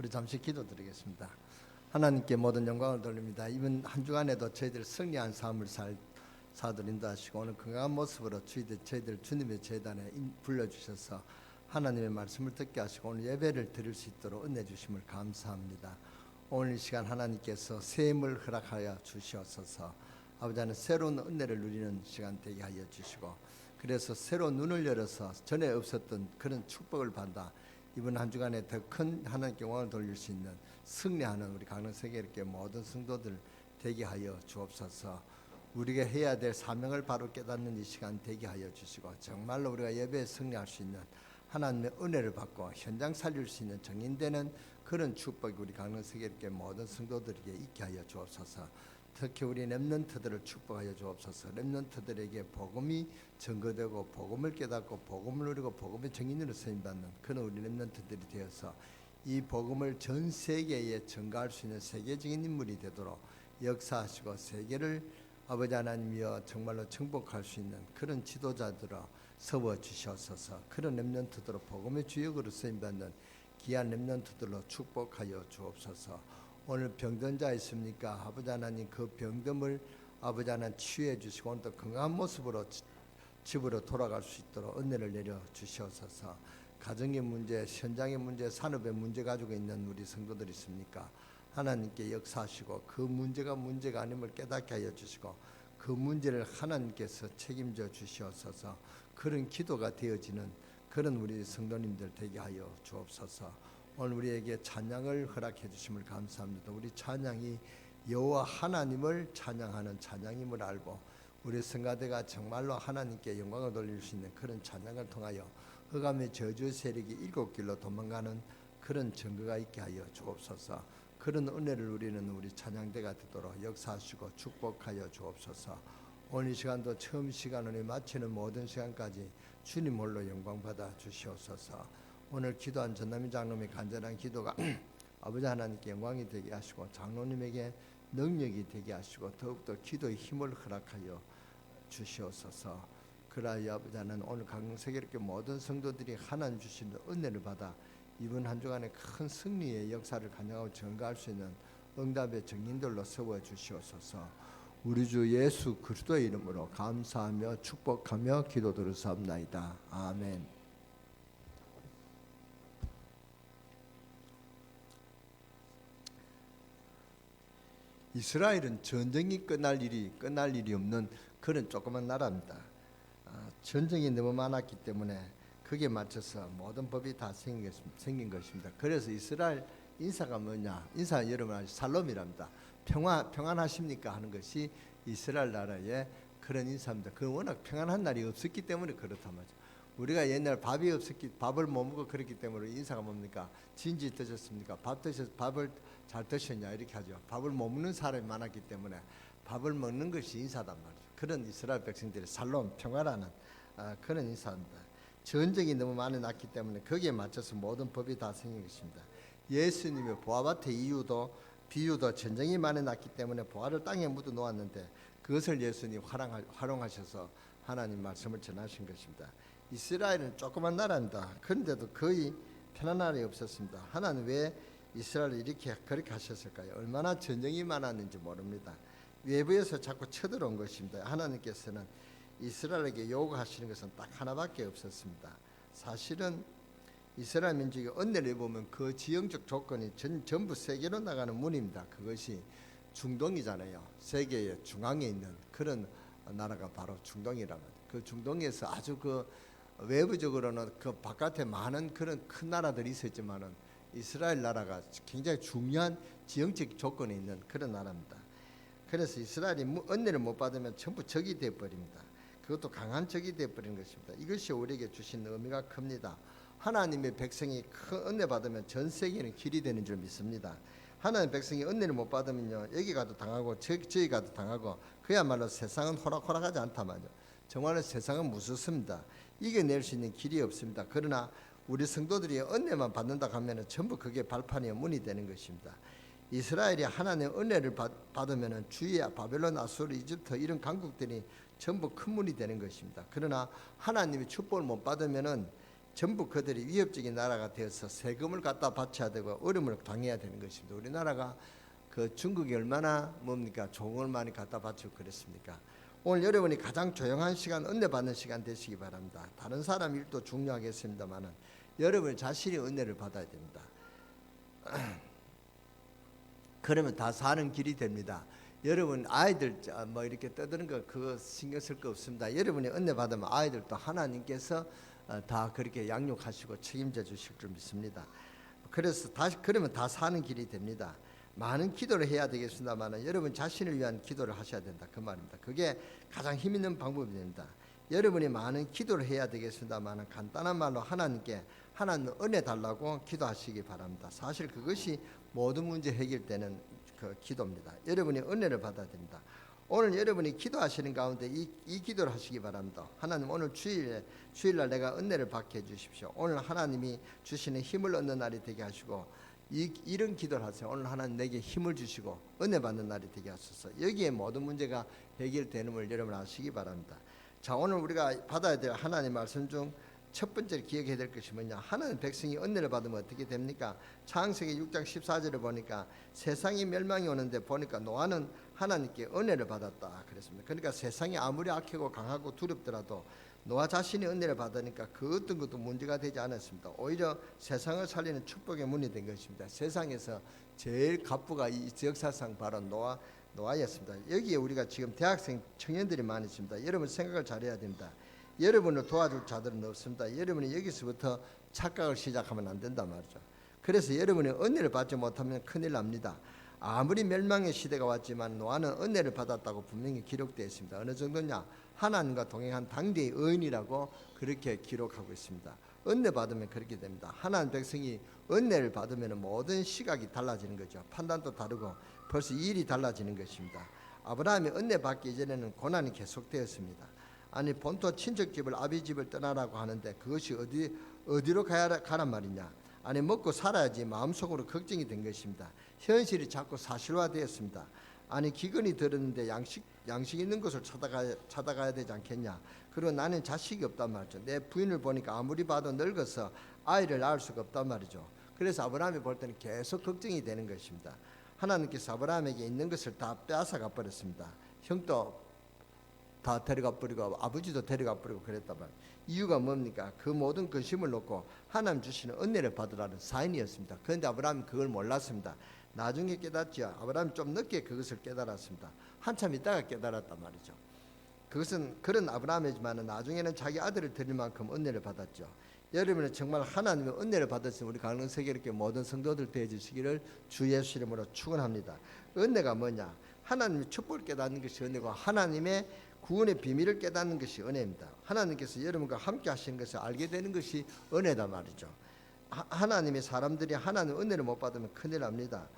우리 잠시 기도드리겠습니다. 하나님께 모든 영광을 돌립니다. 이번 한 주간에도 저희들 승리한 삶을 사도록 인도하시고 오늘 건강한 모습으로 저희들 주님의 제단에 불러주셔서 하나님의 말씀을 듣게 하시고 오늘 예배를 드릴 수 있도록 은혜 주심을 감사합니다. 오늘 이 시간 하나님께서 샘을 허락하여 주시옵소서. 아버지 하나님 새로운 은혜를 누리는 시간 되게 하여 주시고 그래서 새로운 눈을 열어서 전에 없었던 그런 축복을 받아 이번 한 주간에 더 큰 하나님께 영광을 돌릴 수 있는 승리하는 우리 강릉세계이렇게 모든 성도들 되게 하여 주옵소서. 우리가 해야 될 사명을 바로 깨닫는 이 시간 되게 하여 주시고 정말로 우리가 예배에 승리할 수 있는 하나님의 은혜를 받고 현장 살릴 수 있는 정인되는 그런 축복이 우리 강릉세계이렇게 모든 성도들에게 있게 하여 주옵소서. 특히 우리 렘넌트들을 축복하여 주옵소서. 렘넌트들에게 복음이 증거되고 복음을 깨닫고 복음을 누리고 복음의 증인으로 쓰임받는 그런 우리 렘넌트들이 되어서 이 복음을 전 세계에 전가할 수 있는 세계적인 인물이 되도록 역사하시고 세계를 아버지 하나님이여 정말로 정복할 수 있는 그런 지도자들을 세워주시옵소서. 그런 렘넌트들로 복음의 주역으로 쓰임받는 귀한 렘넌트들로 축복하여 주옵소서. 오늘 병든 자 있습니까? 아버지 하나님 그 병듦을 아버지 하나님 치유해 주시고 오늘 또 건강한 모습으로 집으로 돌아갈 수 있도록 은혜를 내려 주시옵소서. 가정의 문제, 현장의 문제, 산업의 문제 가지고 있는 우리 성도들 있습니까? 하나님께 역사하시고 그 문제가 아님을 깨닫게 하여 주시고 그 문제를 하나님께서 책임져 주시옵소서. 그런 기도가 되어지는 그런 우리 성도님들 되게 하여 주옵소서. 오늘 우리에게 찬양을 허락해 주심을 감사합니다. 우리 찬양이 여호와 하나님을 찬양하는 찬양임을 알고 우리 성가대가 정말로 하나님께 영광을 돌릴 수 있는 그런 찬양을 통하여 흑암의 저주 세력이 일곱 길로 도망가는 그런 증거가 있게 하여 주옵소서. 그런 은혜를 누리는 우리 찬양대가 되도록 역사하시고 축복하여 주옵소서. 오늘 이 시간도 처음 시간을 마치는 모든 시간까지 주님 홀로 영광 받아 주시옵소서. 오늘 기도한 전남인 장로님의 간절한 기도가 아버지 하나님께 영광이 되게 하시고 장로님에게 능력이 되게 하시고 더욱더 기도의 힘을 허락하여 주시옵소서. 그러하여 아버지 하나님 오늘 강릉세계이렇게 모든 성도들이 하나님 주시는 은혜를 받아 이번 한 주간의 큰 승리의 역사를 간증하고 전가할 수 있는 응답의 증인들로 세워 주시옵소서. 우리 주 예수 그리스도의 이름으로 감사하며 축복하며 기도드렸사옵나이다. 아멘. 이스라엘은 전쟁이 끝날 일이 없는 그런 조그만 나라입니다. 전쟁이 너무 많았기 때문에 거기에 맞춰서 모든 법이 다 생긴 것입니다. 그래서 이스라엘 인사가 뭐냐? 인사 여러분 아시죠? 살롬이랍니다. 평안하십니까? 하는 것이 이스라엘 나라의 그런 인사입니다. 그 워낙 평안한 날이 없었기 때문에 그렇다 말이죠. 우리가 옛날 밥을 못 먹고 그렇기 때문에 인사가 뭡니까? 진지 드셨습니까? 밥을 잘 드셨냐 이렇게 하죠. 밥을 못 먹는 사람이 많았기 때문에 밥을 먹는 것이 인사단 말이죠. 그런 이스라엘 백성들이 살롬 평화라는 그런 인사입니다. 전쟁이 너무 많이 났기 때문에 거기에 맞춰서 모든 법이 다 생긴 것입니다. 예수님의 보화밭의 비유도 전쟁이 많이 났기 때문에 보화를 땅에 묻어 놓았는데 그것을 예수님이 활용하셔서 하나님 말씀을 전하신 것입니다. 이스라엘은 조그만 나라입니다. 그런데도 거의 편안한 날이 없었습니다. 하나님 왜 이스라엘을 그렇게 하셨을까요? 얼마나 전쟁이 많았는지 모릅니다. 외부에서 자꾸 쳐들어온 것입니다. 하나님께서는 이스라엘에게 요구하시는 것은 딱 하나밖에 없었습니다. 사실은 이스라엘 민족이 은혜를 보면 그 지형적 조건이 전부 세계로 나가는 문입니다. 그것이 중동이잖아요. 세계의 중앙에 있는 그런 나라가 바로 중동이라는 그 중동에서 아주 그 외부적으로는 그 바깥에 많은 그런 큰 나라들이 있었지만은 이스라엘 나라가 굉장히 중요한 지형적 조건에 있는 그런 나라입니다. 그래서 이스라엘이 은혜를 못 받으면 전부 적이 되어버립니다. 그것도 강한 적이 되어버리는 것입니다. 이것이 우리에게 주신 의미가 큽니다. 하나님의 백성이 큰 은혜 받으면 전 세계는 길이 되는 줄 믿습니다. 하나님의 백성이 은혜를 못 받으면요 여기 가도 당하고 저기 가도 당하고 그야말로 세상은 호락호락하지 않단 말이죠. 정말로 세상은 무섭습니다. 이겨낼 수 있는 길이 없습니다. 그러나 우리 성도들이 은혜만 받는다 하면 전부 그게 발판이요 문이 되는 것입니다. 이스라엘이 하나님의 은혜를 받으면 주위에 바벨론, 아수르, 이집트 이런 강국들이 전부 큰 문이 되는 것입니다. 그러나 하나님의 축복을 못 받으면 전부 그들이 위협적인 나라가 되어서 세금을 갖다 바쳐야 되고 어려움을 당해야 되는 것입니다. 우리나라가 그 중국이 얼마나 뭡니까 종을 많이 갖다 바치고 그랬습니까? 오늘 여러분이 가장 조용한 시간, 은혜 받는 시간 되시기 바랍니다. 다른 사람 일도 중요하겠습니다만은 여러분 자신이 은혜를 받아야 됩니다. 그러면 다 사는 길이 됩니다. 여러분 아이들 뭐 이렇게 떠드는 거 그거 신경 쓸 거 없습니다. 여러분이 은혜 받으면 아이들도 하나님께서 다 그렇게 양육하시고 책임져 주실 줄 믿습니다. 그래서 그러면 다 사는 길이 됩니다. 많은 기도를 해야 되겠습니다만 여러분 자신을 위한 기도를 하셔야 된다 그 말입니다. 그게 가장 힘 있는 방법이 됩니다. 여러분이 많은 기도를 해야 되겠습니다만 간단한 말로 하나님께 하나님 은혜 달라고 기도하시기 바랍니다. 사실 그것이 모든 문제 해결되는 그 기도입니다. 여러분이 은혜를 받아야 됩니다. 오늘 여러분이 기도하시는 가운데 이 기도를 하시기 바랍니다. 하나님 오늘 주일날 내가 은혜를 받게 해주십시오. 오늘 하나님이 주시는 힘을 얻는 날이 되게 하시고 이런 기도를 하세요. 오늘 하나님 내게 힘을 주시고 은혜 받는 날이 되게 하소서. 여기에 모든 문제가 해결되는 걸 여러분 아시기 바랍니다. 자, 오늘 우리가 받아야 될 하나님 말씀 중 첫 번째 기억해야 될 것이 뭐냐? 하나님 백성이 은혜를 받으면 어떻게 됩니까? 창세기 6장 14절을 보니까 세상이 멸망이 오는데 보니까 노아는 하나님께 은혜를 받았다 그랬습니다. 그러니까 세상이 아무리 악하고 강하고 두렵더라도 노아 자신이 은혜를 받으니까 그 어떤 것도 문제가 되지 않았습니다. 오히려 세상을 살리는 축복의 문이 된 것입니다. 세상에서 제일 갑부가 이 역사상 바로 노아였습니다. 여기에 우리가 지금 대학생 청년들이 많이 있습니다. 여러분 생각을 잘해야 됩니다. 여러분을 도와줄 자들은 없습니다. 여러분이 여기서부터 착각을 시작하면 안 된단 말이죠. 그래서 여러분이 은혜를 받지 못하면 큰일 납니다. 아무리 멸망의 시대가 왔지만 노아는 은혜를 받았다고 분명히 기록되어 있습니다. 어느 정도냐? 하나님과 동행한 당대의 의인이라고 그렇게 기록하고 있습니다. 은혜 받으면 그렇게 됩니다. 하나님 백성이 은혜를 받으면 모든 시각이 달라지는 거죠. 판단도 다르고 벌써 일이 달라지는 것입니다. 아브라함이 은혜 받기 이전에는 고난이 계속되었습니다. 아니 본토 친척집을 아비 집을 떠나라고 하는데 그것이 어디로 가란 말이냐? 아니 먹고 살아야지 마음속으로 걱정이 된 것입니다. 현실이 자꾸 사실화되었습니다. 아니 기근이 들었는데 양식 있는 곳을 찾아가야 되지 않겠냐? 그리고 나는 자식이 없단 말이죠. 내 부인을 보니까 아무리 봐도 늙어서 아이를 낳을 수가 없단 말이죠. 그래서 아브라함이 볼 때는 계속 걱정이 되는 것입니다. 하나님께서 아브라함에게 있는 것을 다 빼앗아가 버렸습니다. 형도 다 데려가 버리고 아버지도 데려가 버리고 그랬단 말이에요. 이유가 뭡니까? 그 모든 근심을 놓고 하나님 주시는 은혜를 받으라는 사인이었습니다. 그런데 아브라함이 그걸 몰랐습니다. 나중에 깨닫죠. 아브라함이 좀 늦게 그것을 깨달았습니다. 한참 있다가 깨달았단 말이죠. 그것은 그런 아브라함이지만 나중에는 자기 아들을 드릴 만큼 은혜를 받았죠. 여러분은 정말 하나님의 은혜를 받았으면 우리 강릉세계롭게 모든 성도들 되어 주시기를 주 예수 이름으로 축원합니다. 은혜가 뭐냐? 하나님의 축복을 깨닫는 것이 은혜고 하나님의 구원의 비밀을 깨닫는 것이 은혜입니다. 하나님께서 여러분과 함께 하시는 것을 알게 되는 것이 은혜다 말이죠. 하나님의 사람들이 하나님의 은혜를 못 받으면 큰일 납니다.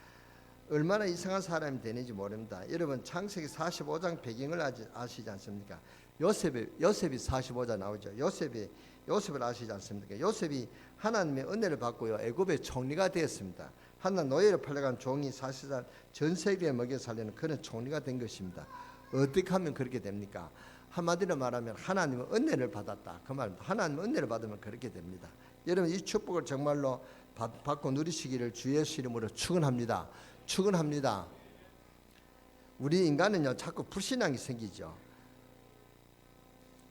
얼마나 이상한 사람이 되는지 모릅니다. 여러분 창세기 45장 배경을 아시지 않습니까? 요셉이 45장 나오죠. 요셉을 아시지 않습니까? 요셉이 하나님의 은혜를 받고요 애굽의 총리가 되었습니다. 하나 노예로 팔려간 종이 사실상 전 세계에 먹여 살리는 그런 총리가 된 것입니다. 어떻게 하면 그렇게 됩니까? 한마디로 말하면 하나님의 은혜를 받았다 그 말입니다. 하나님의 은혜를 받으면 그렇게 됩니다. 여러분 이 축복을 정말로 받고 누리시기를 주 예수 이름으로 축원합니다. 축원합니다. 우리 인간은요 자꾸 불신앙이 생기죠.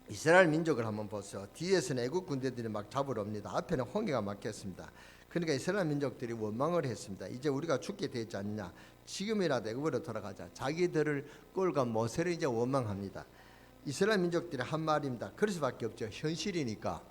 이스라엘 민족을 한번 보세요. 뒤에서는 애국 군대들이 막 잡으러 옵니다. 앞에는 홍해가 막혔습니다. 그러니까 이스라엘 민족들이 원망을 했습니다. 이제 우리가 죽게 되지 않느냐? 지금이라도 애굽으로 돌아가자. 자기들을 꼴과 모세를 이제 원망합니다. 이스라엘 민족들이 한 말입니다. 그럴 수밖에 없죠. 현실이니까.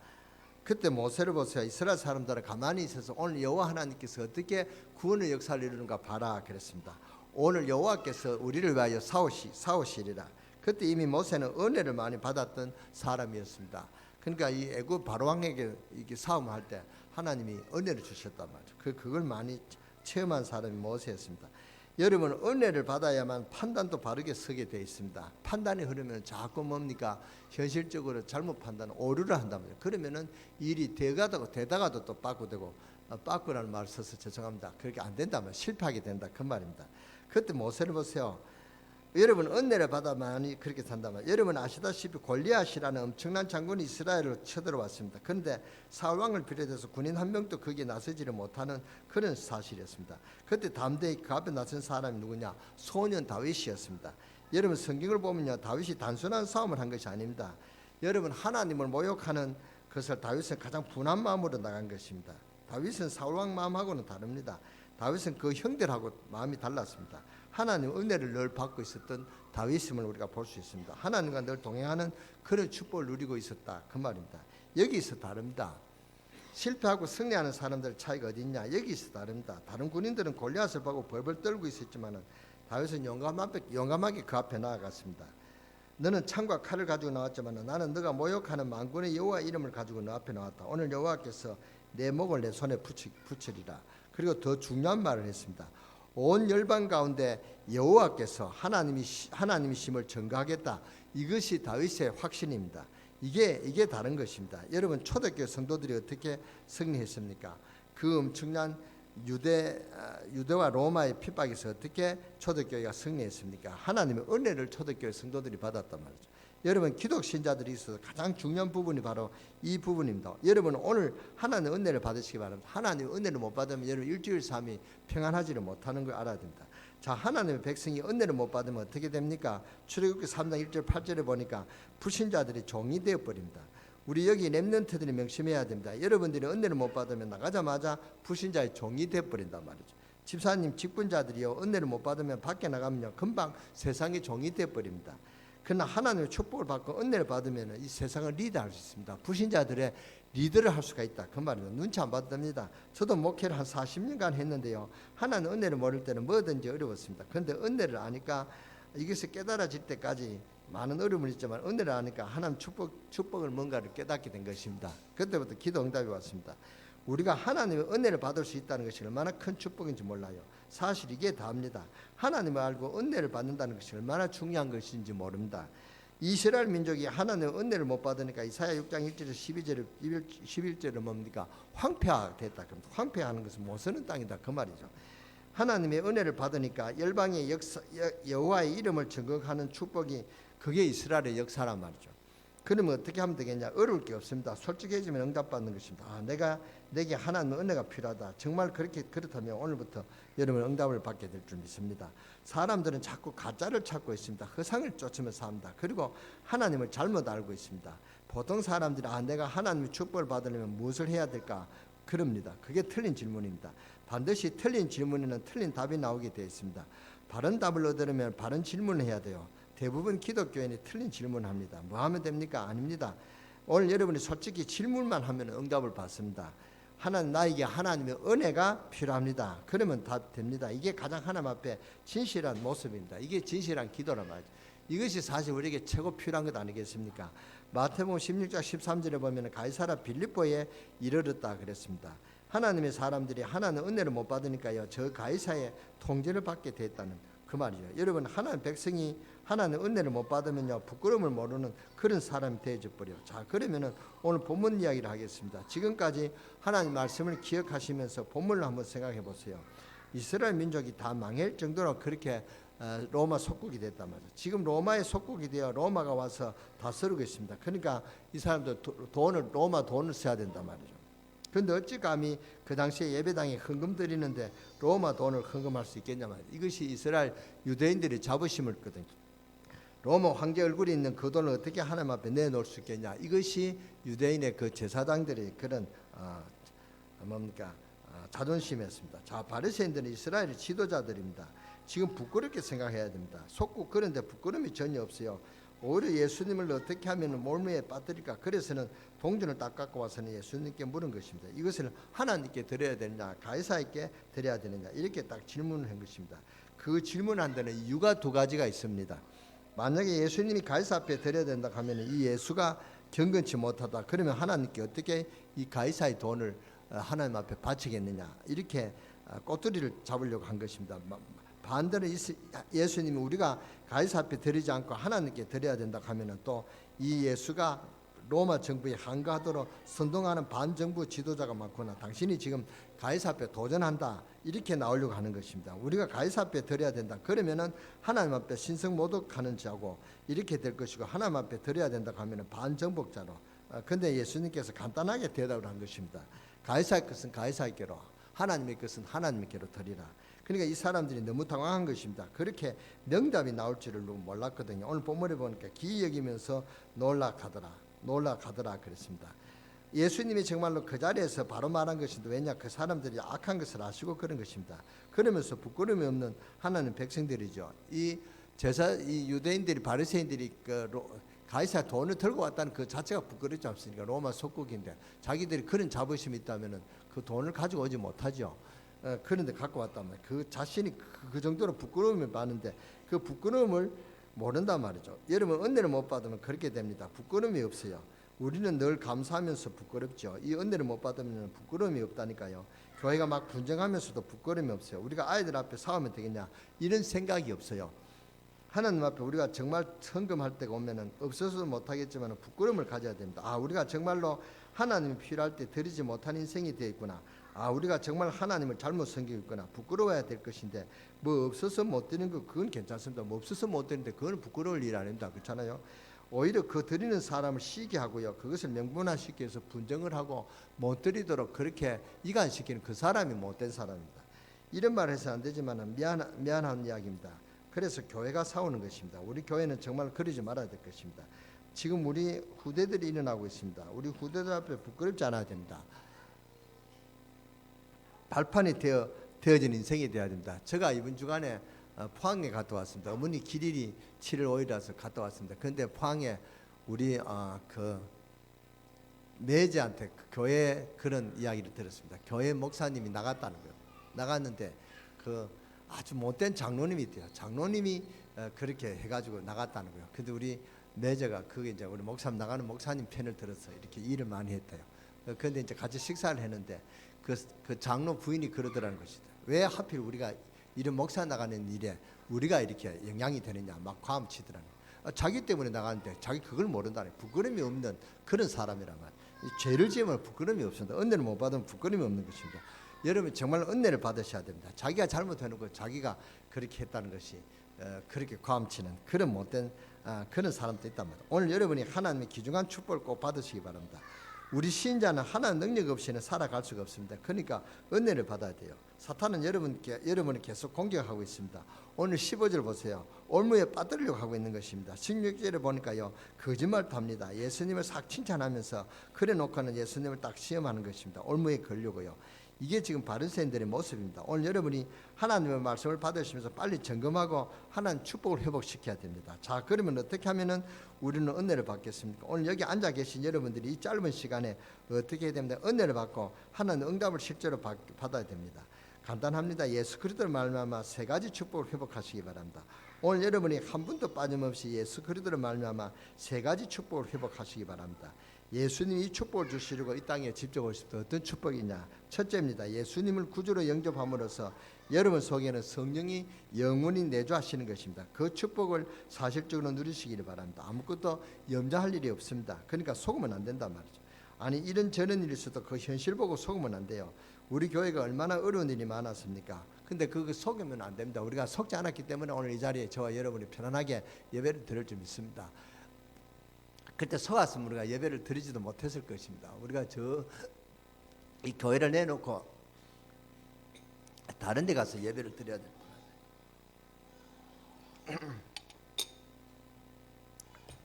그때 모세를 보세요. 이스라엘 사람들은 가만히 있어서 오늘 여호와 하나님께서 어떻게 구원의 역사를 이루는가 봐라 그랬습니다. 오늘 여호와께서 우리를 위하여 싸우시리라. 그때 이미 모세는 은혜를 많이 받았던 사람이었습니다. 그러니까 이 애굽 바로왕에게 이렇게 싸움할 때 하나님이 은혜를 주셨단 말이죠. 그걸 많이 체험한 사람이 모세였습니다. 여러분 은혜를 받아야만 판단도 바르게 서게 되어 있습니다. 판단이 흐르면 자꾸 뭡니까? 현실적으로 잘못 판단, 오류를 한단 말이에요. 그러면은 일이 되다가도 또 빠꾸되고 빠꾸라는 말을 써서 죄송합니다. 그렇게 안 된다면 실패하게 된다 그 말입니다. 그때 모세를 보세요. 여러분 은혜를 받아만이 그렇게 산다면 여러분 아시다시피 골리앗이라는 엄청난 장군이 이스라엘을 쳐들어왔습니다. 그런데 사울 왕을 비롯해서 군인 한 명도 거기에 나서지를 못하는 그런 사실이었습니다. 그때 담대히 그 앞에 나선 사람이 누구냐? 소년 다윗이었습니다. 여러분 성경을 보면요, 다윗이 단순한 싸움을 한 것이 아닙니다. 여러분 하나님을 모욕하는 것을 다윗은 가장 분한 마음으로 나간 것입니다. 다윗은 사울 왕 마음하고는 다릅니다. 다윗은 그 형들하고 마음이 달랐습니다. 하나님 은혜를 늘 받고 있었던 다윗임을 우리가 볼 수 있습니다. 하나님과 늘 동행하는 그런 축복을 누리고 있었다 그 말입니다. 여기서 다릅니다. 실패하고 승리하는 사람들 차이가 어디 있냐? 여기서 다릅니다. 다른 군인들은 골리앗을 보고 벌벌 떨고 있었지만은 다윗은 용감하게 그 앞에 나아갔습니다. 너는 창과 칼을 가지고 나왔지만 나는 너가 모욕하는 만군의 여호와 이름을 가지고 너 앞에 나왔다. 오늘 여호와께서 내 목을 내 손에 붙이리라. 그리고 더 중요한 말을 했습니다. 온 열방 가운데 여호와께서 하나님이심을 증거하겠다. 이것이 다윗의 확신입니다. 이게 다른 것입니다. 여러분 초대교회 성도들이 어떻게 승리했습니까? 그 엄청난 유대와 로마의 핍박에서 어떻게 초대교회가 승리했습니까? 하나님의 은혜를 초대교회 성도들이 받았단 말이죠. 여러분 기독 신자들이 있어서 가장 중요한 부분이 바로 이 부분입니다. 여러분 오늘 하나님의 은혜를 받으시기 바랍니다. 하나님의 은혜를 못 받으면 여러분 일주일 삶이 평안하지를 못하는 걸 알아야 됩니다. 자, 하나님의 백성이 은혜를 못 받으면 어떻게 됩니까? 출애굽기 3장 1절 8절에 보니까 불신자들이 종이 되어 버립니다. 우리 여기 렘넌트들이 명심해야 됩니다. 여러분들이 은혜를 못 받으면 나가자마자 불신자의 종이 되어 버린단 말이죠. 집사님 직분자들이요 은혜를 못 받으면 밖에 나가면요 금방 세상의 종이 되어 버립니다. 그러나 하나님의 축복을 받고 은혜를 받으면 이 세상을 리드할 수 있습니다. 불신자들의 리더를 할 수가 있다 그 말입니다. 눈치 안 봐도 됩니다. 저도 목회를 한 40년간 했는데요, 하나님 은혜를 모를 때는 뭐든지 어려웠습니다. 그런데 은혜를 아니까 이것이 깨달아질 때까지 많은 어려움을 있지만 은혜를 아니까 하나님 축복을 뭔가를 깨닫게 된 것입니다. 그때부터 기도 응답이 왔습니다. 우리가 하나님의 은혜를 받을 수 있다는 것이 얼마나 큰 축복인지 몰라요. 사실 이게 다입니다. 하나님을 알고 은혜를 받는다는 것이 얼마나 중요한 것인지 모릅니다. 이스라엘 민족이 하나님의 은혜를 못 받으니까 이사야 6장 1절에서 11절은 뭡니까? 황폐화됐다. 황폐화하는 것은 못 쓰는 땅이다 그 말이죠. 하나님의 은혜를 받으니까 열방의 여호와의 이름을 증거하는 축복이 그게 이스라엘의 역사란 말이죠. 그러면 어떻게 하면 되겠냐? 어려울 게 없습니다. 솔직해지면 응답받는 것입니다. 내게 하나님의 은혜가 필요하다. 정말 그렇다면 오늘부터 여러분 응답을 받게 될 줄 믿습니다. 사람들은 자꾸 가짜를 찾고 있습니다. 허상을 쫓으며 삽니다. 그리고 하나님을 잘못 알고 있습니다. 보통 사람들이 내가 하나님의 축복을 받으려면 무엇을 해야 될까? 그럽니다. 그게 틀린 질문입니다. 반드시 틀린 질문에는 틀린 답이 나오게 되어 있습니다. 바른 답을 얻으려면 바른 질문을 해야 돼요. 대부분 기독교인이 틀린 질문을 합니다. 뭐 하면 됩니까? 아닙니다. 오늘 여러분이 솔직히 질문만 하면 응답을 받습니다. 나에게 하나님의 은혜가 필요합니다. 그러면 다 됩니다. 이게 가장 하나님 앞에 진실한 모습입니다. 이게 진실한 기도란 말이죠. 이것이 사실 우리에게 최고 필요한 것 아니겠습니까? 마태복음 16장 13절에 보면 가이사랴 빌립보에 이르렀다 그랬습니다. 하나님의 사람들이 하나님의 은혜를 못 받으니까요, 저 가이사의 통제를 받게 됐다는 그 말이죠. 여러분 하나님 백성이 하나님의 은혜를 못 받으면요 부끄러움을 모르는 그런 사람이 되어져 버려. 자, 그러면은 오늘 본문 이야기를 하겠습니다. 지금까지 하나님 말씀을 기억하시면서 본문을 한번 생각해 보세요. 이스라엘 민족이 다 망할 정도로 그렇게 로마 속국이 됐단 말이죠. 지금 로마의 속국이 되어 로마가 와서 다스리고 있습니다. 그러니까 이 사람들 로마 돈을 써야 된단 말이죠. 그런데 어찌 감히 그 당시에 예배당에 헌금 드리는데 로마 돈을 헌금할 수 있겠냐 말이에요. 이것이 이스라엘 유대인들의 자부심을 거든요. 로마 황제 얼굴이 있는 그 돈을 어떻게 하나님 앞에 내놓을 수 있겠냐. 이것이 유대인의 그 제사장들의 그런 자존심이었습니다. 자, 바리새인들은 이스라엘의 지도자들입니다. 지금 부끄럽게 생각해야 됩니다. 속국 그런데 부끄러움이 전혀 없어요. 오히려 예수님을 어떻게 하면 몰매에 빠뜨릴까? 그래서는 동전을 딱 갖고 와서는 예수님께 물은 것입니다. 이것을 하나님께 드려야 되느냐, 가이사에게 드려야 되느냐, 이렇게 딱 질문을 한 것입니다. 그 질문한 데는 이유가 두 가지가 있습니다. 만약에 예수님이 가이사 앞에 드려야 된다 하면 이 예수가 경건치 못하다. 그러면 하나님께 어떻게 이 가이사의 돈을 하나님 앞에 바치겠느냐, 이렇게 꼬투리를 잡으려고 한 것입니다. 반대로 예수님이 우리가 가이사 앞에 드리지 않고 하나님께 드려야 된다 하면은 또 이 예수가 로마 정부에 항거하도록 선동하는 반정부 지도자가 많구나. 당신이 지금 가이사 앞에 도전한다. 이렇게 나오려고 하는 것입니다. 우리가 가이사 앞에 드려야 된다. 그러면은 하나님 앞에 신성 모독하는 자고 이렇게 될 것이고, 하나님 앞에 드려야 된다 하면은 반정복자로. 근데 예수님께서 간단하게 대답을 한 것입니다. 가이사의 것은 가이사에게로, 하나님의 것은 하나님께로 드리라. 그러니까 이 사람들이 너무 당황한 것입니다. 그렇게 명답이 나올 줄을 몰랐거든요. 오늘 본문에 보니까 기이 여기면서 놀라가더라 그랬습니다. 예수님이 정말로 그 자리에서 바로 말한 것인데, 왜냐, 그 사람들이 악한 것을 아시고 그런 것입니다. 그러면서 부끄러움이 없는 하나님 백성들이죠. 이 유대인들이, 바리새인들이 가이사 돈을 들고 왔다는 그 자체가 부끄럽지 않습니까? 로마 속국인데 자기들이 그런 자부심이 있다면은 그 돈을 가지고 오지 못하죠. 그런데 갖고 왔단 말이에요. 그 자신이 그 정도로 부끄러움이 많은데 그 부끄러움을 모른단 말이죠. 여러분, 은혜를 못 받으면 그렇게 됩니다. 부끄러움이 없어요. 우리는 늘 감사하면서 부끄럽죠. 이 은혜를 못 받으면 부끄러움이 없다니까요. 교회가 막 분쟁하면서도 부끄러움이 없어요. 우리가 아이들 앞에 싸우면 되겠냐, 이런 생각이 없어요. 하나님 앞에 우리가 정말 헌금할 때가 오면은 없어서도 못하겠지만 부끄러움을 가져야 됩니다. 우리가 정말로 하나님이 필요할 때 드리지 못한 인생이 되어 있구나. 우리가 정말 하나님을 잘못 섬기고 있구나. 부끄러워야 될 것인데, 뭐 없어서 못 드리는 거 그건 괜찮습니다. 뭐 없어서 못 드리는데 그건 부끄러울 일 아닙니다. 그렇잖아요. 오히려 그 드리는 사람을 시기 하고요, 그것을 명분화시키기 위해서 분쟁을 하고 못 드리도록 그렇게 이간시키는 그 사람이 못된 사람입니다. 이런 말 해서 안 되지만 미안한 이야기입니다. 그래서 교회가 싸우는 것입니다. 우리 교회는 정말 그러지 말아야 될 것입니다. 지금 우리 후대들이 일어나고 있습니다. 우리 후대들 앞에 부끄럽지 않아야 됩니다. 발판이 되어진 인생이 되어야 됩니다. 제가 이번 주간에 포항에 갔다 왔습니다. 어머니 기일이 7월 5일이라서 갔다 왔습니다. 그런데 포항에 우리 그 매제한테 그 교회 그런 이야기를 들었습니다. 교회 목사님이 나갔다는 거예요. 나갔는데 그 아주 못된 장로님이 있대요. 장로님이 그렇게 해가지고 나갔다는 거예요. 근데 우리 매제가 그게 이제 우리 목사님 나가는 목사님 편을 들어서 이렇게 일을 많이 했대요. 그런데 이제 같이 식사를 했는데 그 장로 부인이 그러더라는 것이다. 왜 하필 우리가 이런 목사 나가는 일에 우리가 이렇게 영향이 되느냐, 막 과음치더라는 거예요. 자기 때문에 나가는데 자기 그걸 모른다는, 부끄러움이 없는 그런 사람이란 말이에요. 죄를 지으면 부끄러움이 없습니다. 은혜를 못 받으면 부끄러움이 없는 것입니다. 여러분, 정말 은혜를 받으셔야 됩니다. 자기가 잘못하는 거 자기가 그렇게 했다는 것이 그렇게 과음치는 그런 못된 그런 사람도 있단 말이에요. 오늘 여러분이 하나님의 귀중한 축복을 꼭 받으시기 바랍니다. 우리 신자는 하나님 능력 없이는 살아갈 수가 없습니다. 그러니까 은혜를 받아야 돼요. 사탄은 여러분을 계속 공격하고 있습니다. 오늘 15절 보세요. 올무에 빠뜨리려고 하고 있는 것입니다. 16절에 보니까요, 거짓말도 합니다. 예수님을 싹 칭찬하면서 그래 놓고는 예수님을 딱 시험하는 것입니다. 올무에 걸려고요. 이게 지금 바리새인들의 모습입니다. 오늘 여러분이 하나님의 말씀을 받으시면서 빨리 점검하고 하나님 축복을 회복시켜야 됩니다. 자, 그러면 어떻게 하면은 우리는 은혜를 받겠습니까? 오늘 여기 앉아 계신 여러분들이 이 짧은 시간에 어떻게 해야 됩니까? 은혜를 받고 하나님 응답을 실제로 받아야 됩니다. 간단합니다. 예수 그리스도를 말미암아 세 가지 축복을 회복하시기 바랍니다. 오늘 여러분이 한 분도 빠짐없이 예수 그리스도를 말미암아 세 가지 축복을 회복하시기 바랍니다. 예수님이 이 축복을 주시려고 이 땅에 직접 오셨다. 어떤 축복이냐? 첫째입니다. 예수님을 구주로 영접함으로써 여러분 속에는 성령이 영원히 내주하시는 것입니다. 그 축복을 사실적으로 누리시기를 바랍니다. 아무것도 염려할 일이 없습니다. 그러니까 속으면 안 된단 말이죠. 아니, 이런 저런 일이 있어도 그 현실 보고 속으면 안 돼요. 우리 교회가 얼마나 어려운 일이 많았습니까? 근데 그거 속으면 안 됩니다. 우리가 속지 않았기 때문에 오늘 이 자리에 저와 여러분이 편안하게 예배를 드릴 줄 믿습니다. 그때 속았으면 우리가 예배를 드리지도 못했을 것입니다. 우리가 이 교회를 내놓고 다른 데 가서 예배를 드려야 됩니다.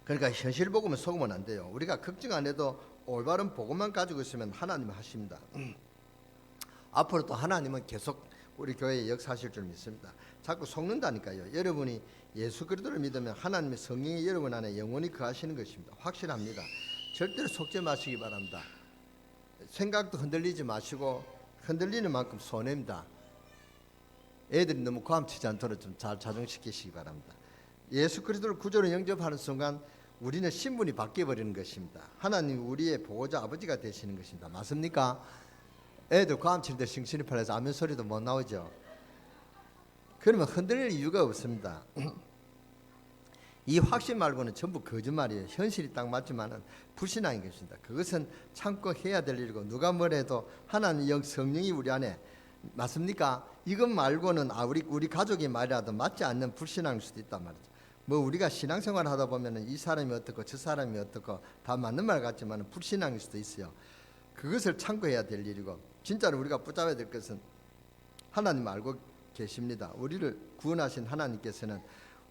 그러니까 현실 복음을 속으면 안 돼요. 우리가 걱정 안 해도 올바른 복음만 가지고 있으면 하나님은 하십니다. 앞으로 또 하나님은 계속 우리 교회에 역사하실 줄 믿습니다. 자꾸 속는다니까요. 여러분이 예수 그리스도를 믿으면 하나님의 성령이 여러분 안에 영원히 거하시는 것입니다. 확실합니다. 절대로 속지 마시기 바랍니다. 생각도 흔들리지 마시고 흔들리는 만큼 손해입니다. 애들이 너무 과음치지 않도록 좀 잘 자정시키시기 바랍니다. 예수 그리스도를 구주로 영접하는 순간 우리는 신분이 바뀌어버리는 것입니다. 하나님이 우리의 보호자 아버지가 되시는 것입니다. 맞습니까? 애들 과음칠 때 싱싱이 팔려서 아멘 소리도 못 나오죠. 그러면 흔들릴 이유가 없습니다. 이 확신 말고는 전부 거짓말이에요. 현실이 딱 맞지만은 불신앙인 것입니다. 그것은 참고 해야 될 일이고, 누가 뭐래도 하나님 영 성령이 우리 안에, 맞습니까? 이것 말고는 우리 가족의 말이라도 맞지 않는 불신앙일 수도 있단 말이죠. 뭐 우리가 신앙생활 하다 보면은 이 사람이 어떻고 저 사람이 어떻고 다 맞는 말 같지만 불신앙일 수도 있어요. 그것을 참고해야 될 일이고, 진짜로 우리가 붙잡아야 될 것은 하나님 알고 계십니다. 우리를 구원하신 하나님께서는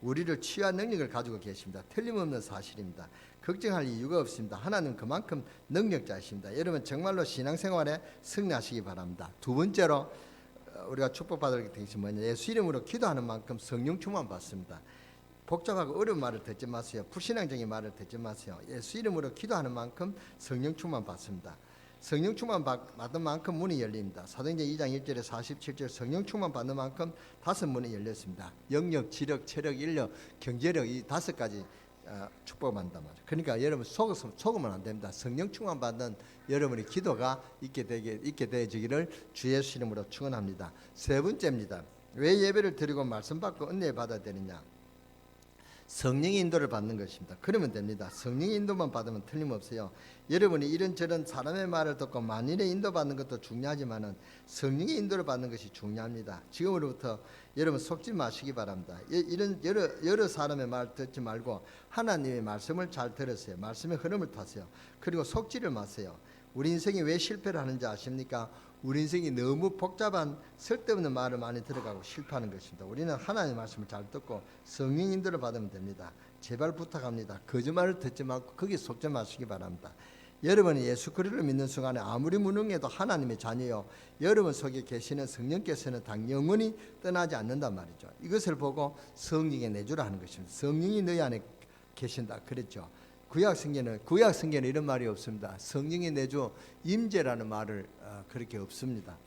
우리를 치유한 능력을 가지고 계십니다. 틀림없는 사실입니다. 걱정할 이유가 없습니다. 하나님 그만큼 능력자이십니다. 여러분 정말로 신앙생활에 승리하시기 바랍니다. 두 번째로 우리가 축복받을 것이 뭐냐, 예수 이름으로 기도하는 만큼 성령 충만 받습니다. 복잡하고 어려운 말을 듣지 마세요. 불신앙적인 말을 듣지 마세요. 예수 이름으로 기도하는 만큼 성령 충만 받습니다. 성령 충만 받는 만큼 문이 열립니다. 사도행전 2장 1절에 47절 성령 충만 받는 만큼 5문이 열렸습니다. 영력, 지력, 체력, 인력, 경제력, 이 5가지 축복받는단 말이에요. 그러니까 여러분 속으면 안 됩니다. 성령 충만 받는 여러분의 기도가 있게 되어지기를 주 예수 이름으로 축원합니다. 세 번째입니다. 왜 예배를 드리고 말씀 받고 은혜 받아야 되느냐? 성령의 인도를 받는 것입니다. 그러면 됩니다. 성령의 인도만 받으면 틀림없어요. 여러분이 이런저런 사람의 말을 듣고 만인의 인도받는 것도 중요하지만 성령의 인도를 받는 것이 중요합니다. 지금으로부터 여러분 속지 마시기 바랍니다. 이런 여러 사람의 말 듣지 말고 하나님의 말씀을 잘 들으세요. 말씀의 흐름을 타세요. 그리고 속지를 마세요. 우리 인생이 왜 실패를 하는지 아십니까? 우리 인생이 너무 복잡한 쓸데없는 말을 많이 들어가고 실패하는 것입니다. 우리는 하나님의 말씀을 잘 듣고 성령 인도를 받으면 됩니다. 제발 부탁합니다. 거짓말을 듣지 말고 거기 속지 마시기 바랍니다. 여러분이 예수 그리스도를 믿는 순간에 아무리 무능해도 하나님의 자녀요, 여러분 속에 계시는 성령께서는 영원히 떠나지 않는단 말이죠. 이것을 보고 성령의 내주라 하는 것입니다. 성령이 너희 안에 계신다 그랬죠. 구약 성경에는 이런 말이 없습니다. 성령의 내주 임재라는 말을 그렇게 없습니다.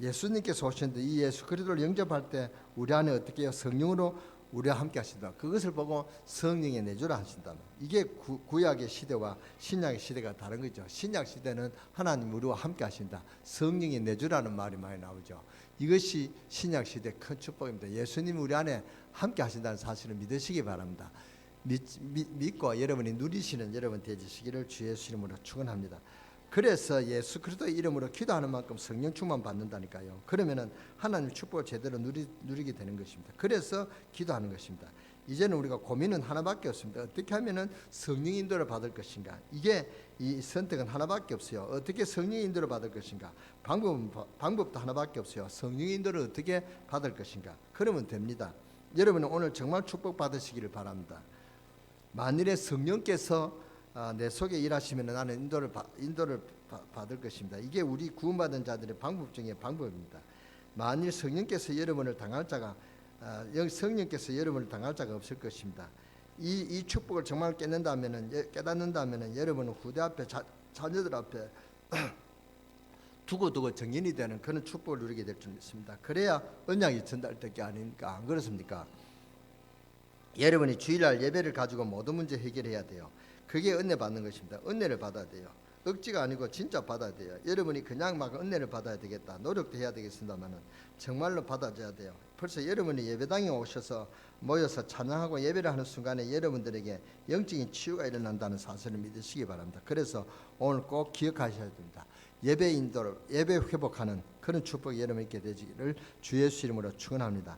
예수님께서 오셨는데 이 예수 그리스도를 영접할 때 우리 안에 어떻게 해요? 성령으로 우리와 함께 하신다. 그것을 보고 성령의 내주라 하신다. 이게 구약의 시대와 신약의 시대가 다른 거죠. 신약 시대는 하나님 우리와 함께 하신다. 성령의 내주라는 말이 많이 나오죠. 이것이 신약 시대 큰 축복입니다. 예수님 우리 안에 함께 하신다는 사실을 믿으시기 바랍니다. 믿고 여러분이 누리시는 여러분 되시기를 주 예수 이름으로 축원합니다. 그래서 예수 그리스도의 이름으로 기도하는 만큼 성령 충만 받는다니까요. 그러면은 하나님 축복을 제대로 누리게 되는 것입니다. 그래서 기도하는 것입니다. 이제는 우리가 고민은 하나밖에 없습니다. 어떻게 하면은 성령 인도를 받을 것인가? 이게 이 선택은 하나밖에 없어요. 어떻게 성령 인도를 받을 것인가? 방법도 하나밖에 없어요. 성령 인도를 어떻게 받을 것인가? 그러면 됩니다. 여러분은 오늘 정말 축복 받으시기를 바랍니다. 만일에 성령께서 내 속에 일하시면 나는 인도를 받을 것입니다. 이게 우리 구원받은 자들의 방법 중에 방법입니다. 만일 성령께서 여러분을 당할 자가 없을 것입니다. 이 축복을 정말 깨닫는다면은 여러분은 후대 앞에 자녀들 앞에 두고두고 정인이 되는 그런 축복을 누리게 될 줄 믿습니다. 그래야 언약이 전달될 게 아닙니까? 안 그렇습니까? 여러분이 주일날 예배를 가지고 모든 문제 해결해야 돼요. 그게 은혜 받는 것입니다. 은혜를 받아야 돼요. 억지가 아니고 진짜 받아야 돼요. 여러분이 그냥 막 은혜를 받아야 되겠다, 노력도 해야 되겠습니다만은 정말로 받아줘야 돼요. 벌써 여러분이 예배당에 오셔서 모여서 찬양하고 예배를 하는 순간에 여러분들에게 영적인 치유가 일어난다는 사실을 믿으시기 바랍니다. 그래서 오늘 꼭 기억하셔야 됩니다. 예배 회복하는 그런 축복이 여러분 있게 되기를 주 예수 이름으로 축원합니다.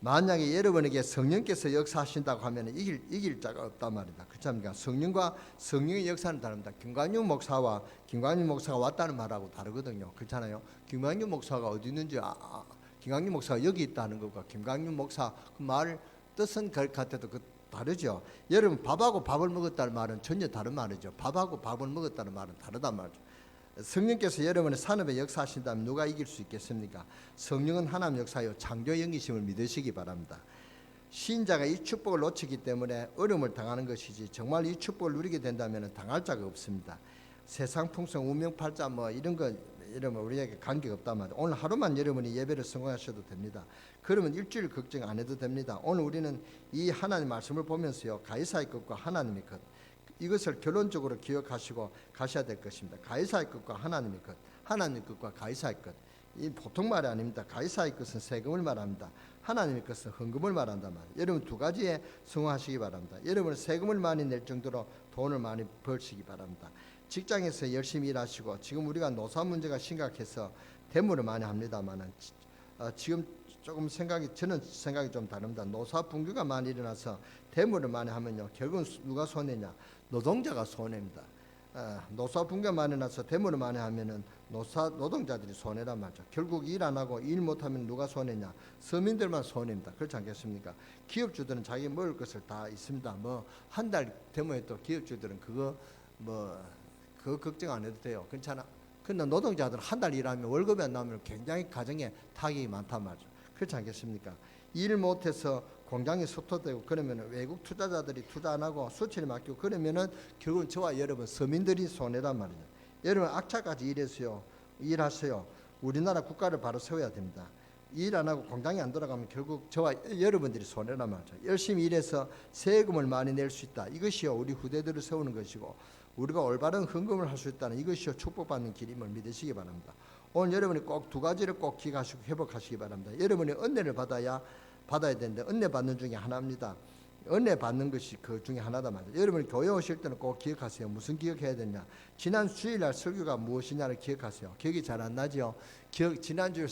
만약에 여러분에게 성령께서 역사하신다고 하면 이길 자가 없단 말이다. 그렇지 않습니까? 성령과 성령의 역사는 다릅니다. 김광윤 목사가 왔다는 말하고 다르거든요. 그렇잖아요. 김광윤 목사가 어디 있는지 김광윤 목사가 여기 있다는 것과 김광윤 목사 그 말 뜻은 같아도 다르죠. 여러분 밥하고 밥을 먹었다는 말은 전혀 다른 말이죠. 밥하고 밥을 먹었다는 말은 다르단 말이죠. 성령께서 여러분의 산업에 역사하신다면 누가 이길 수 있겠습니까? 성령은 하나님 역사요 창조 영이심을 믿으시기 바랍니다. 신자가 이 축복을 놓치기 때문에 어려움을 당하는 것이지 정말 이 축복을 누리게 된다면 당할 자가 없습니다. 세상 풍성 운명팔자 이런 거 우리에게 관계가 없단 말이에요. 오늘 하루만 여러분이 예배를 성공하셔도 됩니다. 그러면 일주일 걱정 안 해도 됩니다. 오늘 우리는 이 하나님 말씀을 보면서요 가이사의 것과 하나님의 것, 이것을 결론적으로 기억하시고 가셔야 될 것입니다. 가이사의 것과 하나님의 것, 하나님의 것과 가이사의 것. 이 보통 말이 아닙니다. 가이사의 것은 세금을 말합니다. 하나님의 것은 헌금을 말한단 말이에요. 여러분 두 가지에 성공하시기 바랍니다. 여러분은 세금을 많이 낼 정도로 돈을 많이 벌시기 바랍니다. 직장에서 열심히 일하시고, 지금 우리가 노사 문제가 심각해서 대물을 많이 합니다만은 지금 조금 저는 생각이 좀 다릅니다. 노사 분규가 많이 일어나서 대물을 많이 하면요, 결국은 누가 손해냐? 노동자가 손해입니다. 노사 분규가 많이 나서 대물을 많이 하면은 노동자들이 손해란 말이죠. 결국 일 안 하고 일 못하면 누가 손해냐? 서민들만 손해입니다. 그렇지 않겠습니까? 기업주들은 자기 먹을 것을 다 있습니다. 뭐 한 달 되면 또 기업주들은 그거 걱정 안 해도 돼요. 괜찮아. 근데 노동자들은 한 달 일하면 월급이 안 나오면 굉장히 가정에 타격이 많단 말이죠. 그렇지 않겠습니까? 일 못해서 공장이 수토되고 그러면 외국 투자자들이 투자 안 하고 수출이 맡기고 그러면은 결국은 저와 여러분 서민들이 손해란 말이죠. 여러분 악착같이 일하세요. 우리나라 국가를 바로 세워야 됩니다. 일 안 하고 공장이 안 돌아가면 결국 저와 여러분들이 손해란 말이죠. 열심히 일해서 세금을 많이 낼 수 있다. 이것이요 우리 후대들을 세우는 것이고, 우리가 올바른 헌금을 할 수 있다는 이것이요 축복받는 길임을 믿으시기 바랍니다. 오늘 여러분이 꼭 두 가지를 꼭 기억하시고 회복하시기 바랍니다. 여러분이 은혜를 받아야 되는데, 은혜 받는 중에 하나입니다. 은혜 받는 것이 그 중에 하나다 말이죠. 여러분이 교회 오실 때는 꼭 기억하세요. 무슨 기억해야 되냐? 지난 주일날 설교가 무엇이냐를 기억하세요. 기억이 잘 안 나죠? 지난주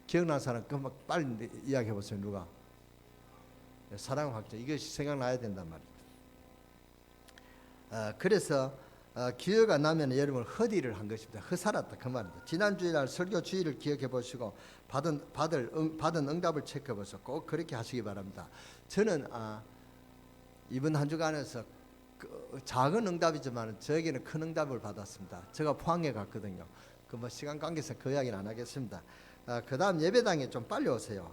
기억난 사람 금방 빨리 이야기해 보세요. 누가? 사랑 확정. 이것이 생각나야 된단 말이에요. 그래서 기억 안 나면 여러분 허디를 한 것입니다. 허살았다 그 말입니다. 지난 주일날 설교 주일을 기억해 보시고 받은 응답을 체크해 보세요. 꼭 그렇게 하시기 바랍니다. 저는 이번 한 주간에서 작은 응답이지만 저에게는 큰 응답을 받았습니다. 제가 포항에 갔거든요. 그 뭐 시간 관계상 그 이야기는 안 하겠습니다. 그다음 예배당에 좀 빨리 오세요.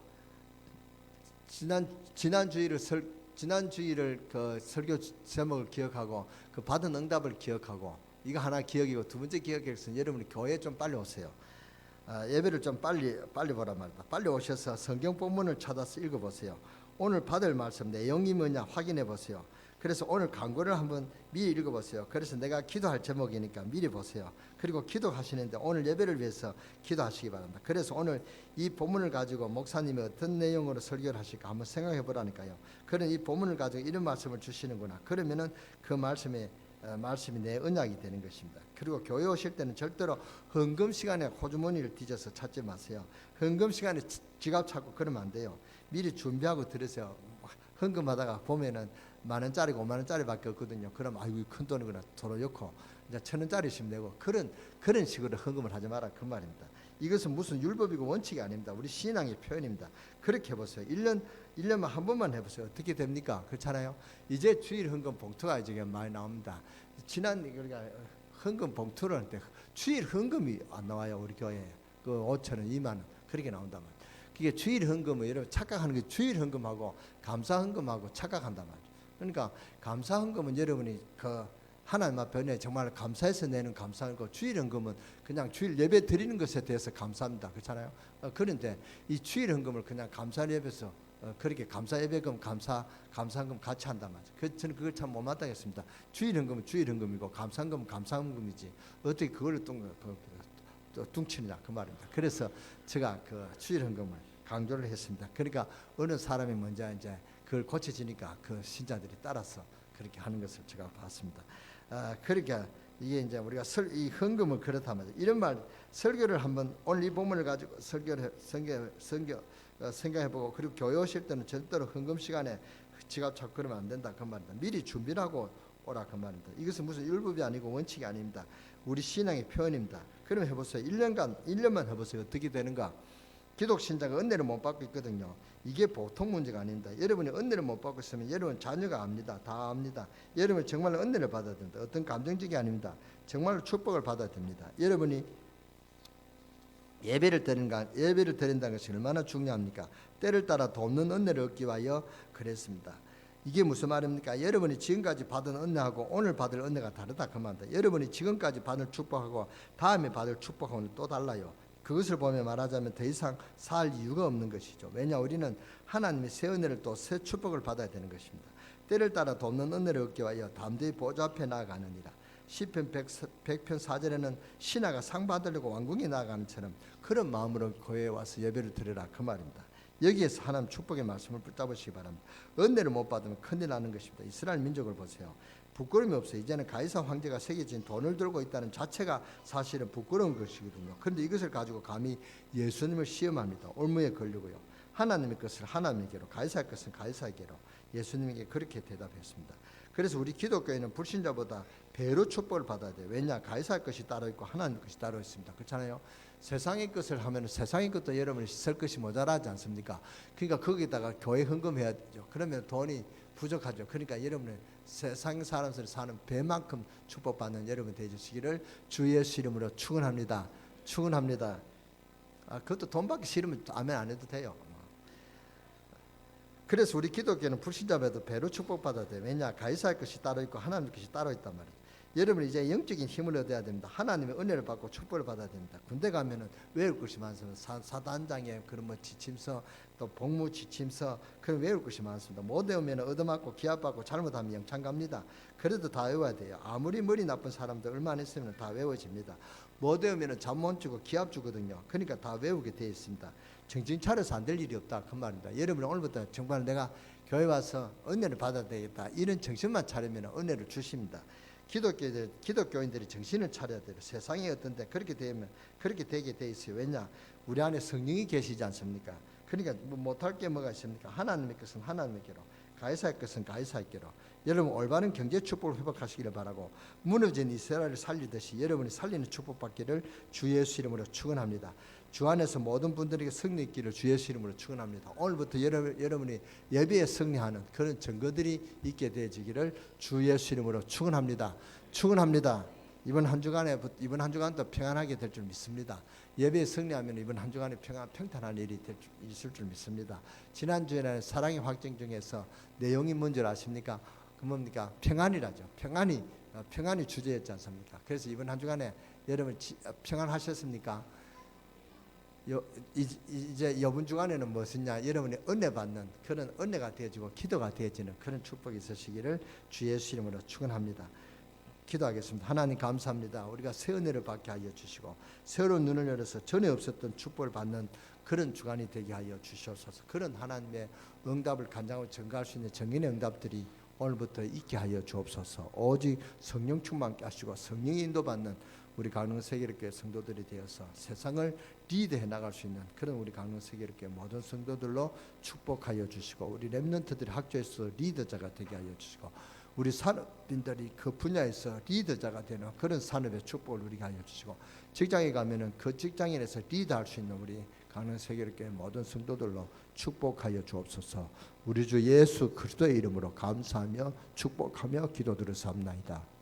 지난 주일을 그 설교 제목을 기억하고 그 받은 응답을 기억하고, 이거 하나 기억이고, 두 번째 기억에서 여러분이 교회에 좀 빨리 오세요. 예배를 좀 빨리 보란 말이다. 빨리 오셔서 성경 본문을 찾아서 읽어보세요. 오늘 받을 말씀 내용이 뭐냐 확인해 보세요. 그래서 오늘 강구를 한번 미리 읽어보세요. 그래서 내가 기도할 제목이니까 미리 보세요. 그리고 기도하시는데 오늘 예배를 위해서 기도하시기 바랍니다. 그래서 오늘 이 본문을 가지고 목사님이 어떤 내용으로 설교를 하실까 한번 생각해 보라니까요. 그런 이 본문을 가지고 이런 말씀을 주시는구나. 그러면은 그 말씀이 내 언약이 되는 것입니다. 그리고 교회 오실 때는 절대로 헌금 시간에 호주머니를 뒤져서 찾지 마세요. 헌금 시간에 지갑 찾고 그러면 안 돼요. 미리 준비하고 들으세요. 헌금하다가 보면은 10,000원짜리가 50,000원짜리밖에 없거든요. 그럼 아이고 큰 돈이구나 도로 넣고 이제 1,000원짜리씩 내고 그런 식으로 헌금을 하지 마라 그 말입니다. 이것은 무슨 율법이고 원칙이 아닙니다. 우리 신앙의 표현입니다. 그렇게 해보세요. 1년만 한 번만 해보세요. 어떻게 됩니까? 그렇잖아요. 이제 주일 헌금 봉투가 이제 많이 나옵니다. 지난 우리가 헌금 봉투를 할 때 주일 헌금이 안 나와요. 우리 교회에 그 5,000원, 20,000원 그렇게 나온단 말이에요. 그게 주일 헌금을 여러분 착각하는 게 주일 헌금하고 감사 헌금하고 착각한단 말이에요. 그러니까 감사 헌금은 여러분이 그 하나님 앞에 정말 감사해서 내는 감사하고, 주일 헌금은 그냥 주일 예배 드리는 것에 대해서 감사합니다. 그렇잖아요. 그런데 이 주일 헌금을 그냥 감사 예배에서 그렇게 감사 예배금 감사헌금 같이 한단 말이죠. 저는 그걸 참 못마땅했습니다. 주일 헌금은 주일 헌금이고 감사 헌금은 감사 헌금이지 어떻게 그걸 또 뚱치느냐 그 말입니다. 그래서 제가 그 주일 헌금을 강조를 했습니다. 그러니까 어느 사람이 먼저 이제 그걸 고쳐지니까 그 신자들이 따라서 그렇게 하는 것을 제가 봤습니다. 그러니까 이게 이제 우리가 이 헌금을 그렇다면 이런 말 설교를 한번 오늘 이 본문을 가지고 생각해보고, 그리고 교회 오실 때는 절대로 헌금 시간에 지갑 찾고 그러면 안 된다 그 말입니다. 미리 준비를 하고 오라 그 말입니다. 이것은 무슨 율법이 아니고 원칙이 아닙니다. 우리 신앙의 표현입니다. 그러면 해보세요. 1년만 해보세요. 어떻게 되는가? 기독 신자가 은혜를 못 받고 있거든요. 이게 보통 문제가 아닙니다. 여러분이 은혜를 못 받고 있으면 여러분 자녀가 압니다. 다 압니다. 여러분 정말로 은혜를 받아야 됩니다. 어떤 감정적이 아닙니다. 정말로 축복을 받아야 됩니다. 여러분이 예배를 드린다는 것이 얼마나 중요합니까? 때를 따라 돕는 은혜를 얻기 위하여 그랬습니다. 이게 무슨 말입니까? 여러분이 지금까지 받은 은혜하고 오늘 받을 은혜가 다르다 그 말입니다. 여러분이 지금까지 받을 축복하고 다음에 받을 축복하고는 또 달라요. 그것을 보며 말하자면 더 이상 살 이유가 없는 것이죠. 왜냐, 우리는 하나님의 새 은혜를 또 새 축복을 받아야 되는 것입니다. 때를 따라 돕는 은혜를 얻기 위하여 담대히 보좌 앞에 나아가느니라. 시편 100편 4절에는 신하가 상 받으려고 왕궁에 나아가는처럼 그런 마음으로 교회에 와서 예배를 드리라 그 말입니다. 여기에서 하나님 축복의 말씀을 붙잡으시기 바랍니다. 은혜를 못 받으면 큰일 나는 것입니다. 이스라엘 민족을 보세요. 부끄러움이 없어요. 이제는 가이사 황제가 새겨진 돈을 들고 있다는 자체가 사실은 부끄러운 것이거든요. 그런데 이것을 가지고 감히 예수님을 시험합니다. 올무에 걸리고요. 하나님의 것을 하나님에게로, 가이사의 것은 가이사에게로 예수님에게 그렇게 대답했습니다. 그래서 우리 기독교인은 불신자보다 배로 축복을 받아야 돼요. 왜냐? 가이사의 것이 따로 있고 하나님의 것이 따로 있습니다. 그렇잖아요. 세상의 것을 하면 세상의 것도 여러분이 쓸 것이 모자라지 않습니까? 그러니까 거기다가 교회 헌금해야 되죠. 그러면 돈이 부족하죠. 그러니까 여러분은 세상 사람들이 사는 배만큼 축복받는 여러분 되시기를 주 예수 이름으로 축원합니다. 축원합니다. 그것도 돈 받기 싫으면 아멘 안 해도 돼요. 그래서 우리 기독교는 불신자에도 배로 축복받아야 돼요. 왜냐? 가이사의 것이 따로 있고 하나님의 것이 따로 있단 말이에요. 여러분은 이제 영적인 힘을 얻어야 됩니다. 하나님의 은혜를 받고 축복을 받아야 됩니다. 군대 가면은 외울 것이 많습니다. 사단장의 그런 지침서, 또 복무 지침서, 그런 외울 것이 많습니다. 못 외우면 얻어맞고 기합받고 잘못하면 영창 갑니다. 그래도 다 외워야 돼요. 아무리 머리 나쁜 사람들 얼마나 있으면 다 외워집니다. 못 외우면 잠 못 주고 기합 주거든요. 그러니까 다 외우게 되어 있습니다. 정신 차려서 안 될 일이 없다 그 말입니다. 여러분 오늘부터 정말 내가 교회 와서 은혜를 받아야 되겠다 이런 정신만 차리면 은혜를 주십니다. 기독교인들이 정신을 차려야 돼요. 세상이 어떤데 그렇게 되면 그렇게 되게 돼 있어요. 왜냐? 우리 안에 성령이 계시지 않습니까? 그러니까 못할 게 뭐가 있습니까? 하나님의 것은 하나님께로, 가이사의 것은 가이사에게로. 여러분 올바른 경제 축복을 회복하시기를 바라고, 무너진 이스라엘을 살리듯이 여러분이 살리는 축복받기를 주 예수 이름으로 축원합니다. 주 안에서 모든 분들에게 승리 있기를 주 예수 이름으로 축원합니다. 오늘부터 여러분이 예배에 승리하는 그런 증거들이 있게 되어지기를 주 예수 이름으로 축원합니다. 축원합니다. 이번 한 주간도 평안하게 될 줄 믿습니다. 예배에 승리하면 이번 한 주간에 평탄한 일이 있을 줄 믿습니다. 지난주에는 사랑의 확정 중에서 내용이 뭔지 아십니까? 그 뭡니까? 평안이라죠. 평안이 주제였지 않습니까? 그래서 이번 한 주간에 여러분 평안하셨습니까? 이제 이번 주간에는 무엇이냐? 여러분이 은혜 받는 그런 은혜가 되어지고 기도가 되어지는 그런 축복이 있으시기를 주 예수 이름으로 축원합니다. 기도하겠습니다. 하나님 감사합니다. 우리가 새 은혜를 받게 하여 주시고 새로운 눈을 열어서 전에 없었던 축복을 받는 그런 주간이 되게 하여 주시옵소서. 그런 하나님의 응답을 간장으로 증가할 수 있는 정인의 응답들이 오늘부터 있게 하여 주옵소서. 오직 성령 충만케 하시고 성령의 인도받는 우리 강릉세계롭게 성도들이 되어서 세상을 리드해 나갈 수 있는 그런 우리 강릉세계롭게 모든 성도들로 축복하여 주시고, 우리 렘넌트들이 학교에서 리더자가 되게 하여 주시고, 우리 산업인들이 그 분야에서 리더자가 되는 그런 산업의 축복을 우리가 하여 주시고, 직장에 가면은 그 직장인에서 리드할 수 있는 우리 강릉세계롭게 모든 성도들로 축복하여 주옵소서. 우리 주 예수 그리스도의 이름으로 감사하며 축복하며 기도드렸사옵나이다.